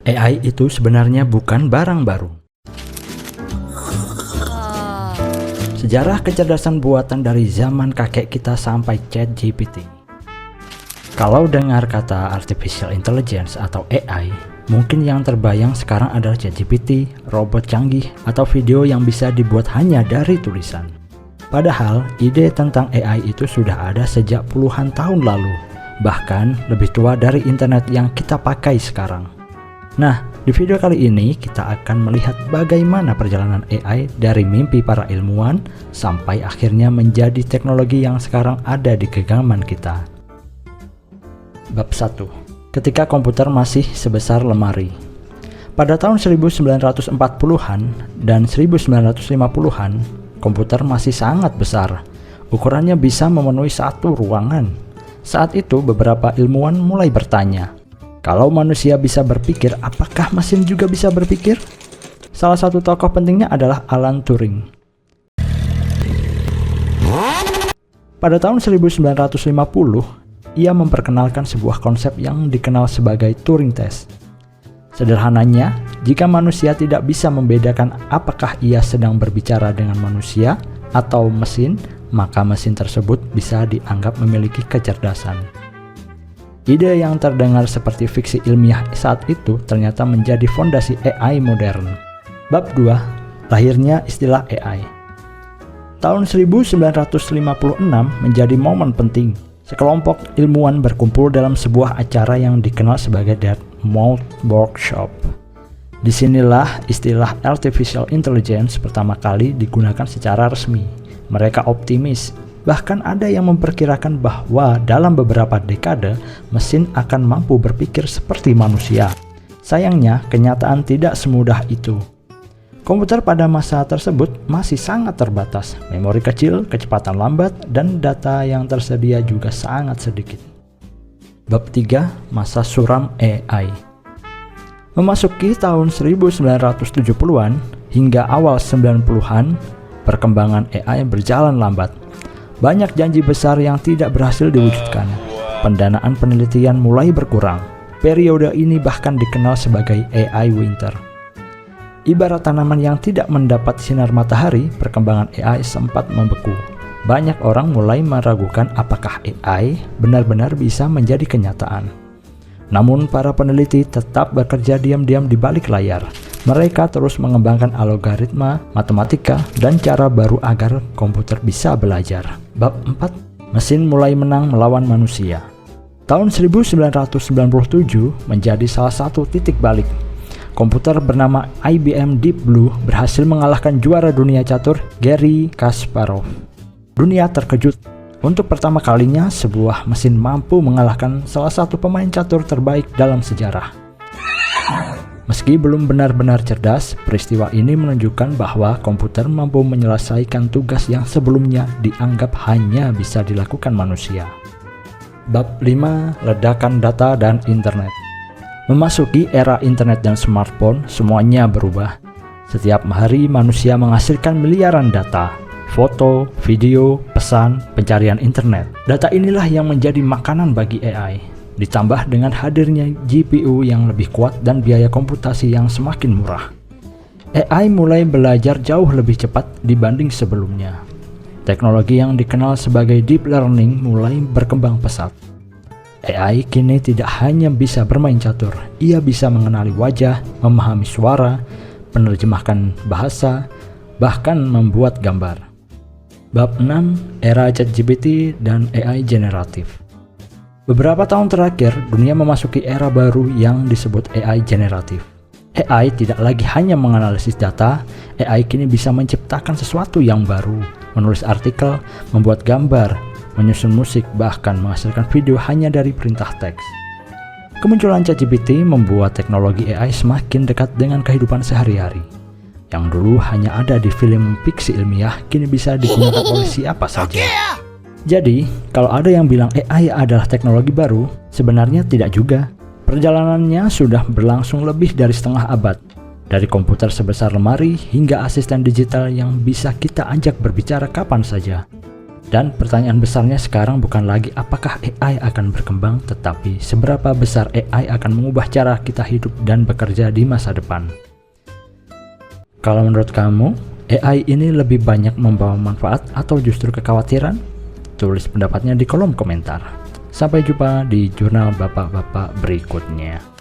AI itu sebenarnya bukan barang baru. Sejarah kecerdasan buatan dari zaman kakek kita sampai ChatGPT. Kalau dengar kata Artificial Intelligence atau AI, mungkin yang terbayang sekarang adalah ChatGPT, robot canggih, atau video yang bisa dibuat hanya dari tulisan. Padahal, ide tentang AI itu sudah ada sejak puluhan tahun lalu, bahkan lebih tua dari internet yang kita pakai sekarang. Nah, di video kali ini kita akan melihat bagaimana perjalanan AI dari mimpi para ilmuwan sampai akhirnya menjadi teknologi yang sekarang ada di genggaman kita. Bab 1. Ketika komputer masih sebesar lemari. Pada tahun 1940-an dan 1950-an, komputer masih sangat besar. Ukurannya bisa memenuhi satu ruangan. Saat itu beberapa ilmuwan mulai bertanya, kalau manusia bisa berpikir, apakah mesin juga bisa berpikir? Salah satu tokoh pentingnya adalah Alan Turing. Pada tahun 1950, ia memperkenalkan sebuah konsep yang dikenal sebagai Turing Test. Sederhananya, jika manusia tidak bisa membedakan apakah ia sedang berbicara dengan manusia atau mesin, maka mesin tersebut bisa dianggap memiliki kecerdasan. Ide yang terdengar seperti fiksi ilmiah saat itu ternyata menjadi fondasi AI modern. Bab 2. Lahirnya istilah AI. Tahun 1956 menjadi momen penting. Sekelompok ilmuwan berkumpul dalam sebuah acara yang dikenal sebagai Dartmouth Workshop. Disinilah istilah Artificial Intelligence pertama kali digunakan secara resmi. Mereka optimis. Bahkan ada yang memperkirakan bahwa dalam beberapa dekade, mesin akan mampu berpikir seperti manusia. Sayangnya, kenyataan tidak semudah itu. Komputer pada masa tersebut masih sangat terbatas, memori kecil, kecepatan lambat, dan data yang tersedia juga sangat sedikit. Bab 3. Masa suram AI. Memasuki tahun 1970-an hingga awal 90-an, perkembangan AI berjalan lambat. Banyak janji besar yang tidak berhasil diwujudkan. Pendanaan penelitian mulai berkurang. Periode ini bahkan dikenal sebagai AI Winter. Ibarat tanaman yang tidak mendapat sinar matahari, perkembangan AI sempat membeku. Banyak orang mulai meragukan apakah AI benar-benar bisa menjadi kenyataan. Namun para peneliti tetap bekerja diam-diam di balik layar. Mereka terus mengembangkan algoritma, matematika, dan cara baru agar komputer bisa belajar. Bab 4. Mesin mulai menang melawan manusia. Tahun 1997 menjadi salah satu titik balik. Komputer bernama IBM Deep Blue berhasil mengalahkan juara dunia catur Garry Kasparov. Dunia terkejut. Untuk pertama kalinya, sebuah mesin mampu mengalahkan salah satu pemain catur terbaik dalam sejarah. Meski belum benar-benar cerdas, peristiwa ini menunjukkan bahwa komputer mampu menyelesaikan tugas yang sebelumnya dianggap hanya bisa dilakukan manusia. Bab 5. Ledakan data dan internet. Memasuki era internet dan smartphone, semuanya berubah. Setiap hari manusia menghasilkan miliaran data, foto, video, pesan, pencarian internet. Data inilah yang menjadi makanan bagi AI. Ditambah dengan hadirnya GPU yang lebih kuat dan biaya komputasi yang semakin murah. AI mulai belajar jauh lebih cepat dibanding sebelumnya. Teknologi yang dikenal sebagai deep learning mulai berkembang pesat. AI kini tidak hanya bisa bermain catur, ia bisa mengenali wajah, memahami suara, menerjemahkan bahasa, bahkan membuat gambar. Bab 6. Era ChatGPT dan AI generatif. Beberapa tahun terakhir, dunia memasuki era baru yang disebut AI generatif. AI tidak lagi hanya menganalisis data, AI kini bisa menciptakan sesuatu yang baru, menulis artikel, membuat gambar, menyusun musik, bahkan menghasilkan video hanya dari perintah teks. Kemunculan ChatGPT membuat teknologi AI semakin dekat dengan kehidupan sehari-hari. Yang dulu hanya ada di film fiksi ilmiah, kini bisa digunakan oleh siapa saja. Jadi, kalau ada yang bilang AI adalah teknologi baru, sebenarnya tidak juga. Perjalanannya sudah berlangsung lebih dari setengah abad. Dari komputer sebesar lemari hingga asisten digital yang bisa kita ajak berbicara kapan saja. Dan pertanyaan besarnya sekarang bukan lagi apakah AI akan berkembang, tetapi seberapa besar AI akan mengubah cara kita hidup dan bekerja di masa depan. Kalau menurut kamu, AI ini lebih banyak membawa manfaat atau justru kekhawatiran? Tulis pendapatnya di kolom komentar. Sampai jumpa di jurnal bapak-bapak berikutnya.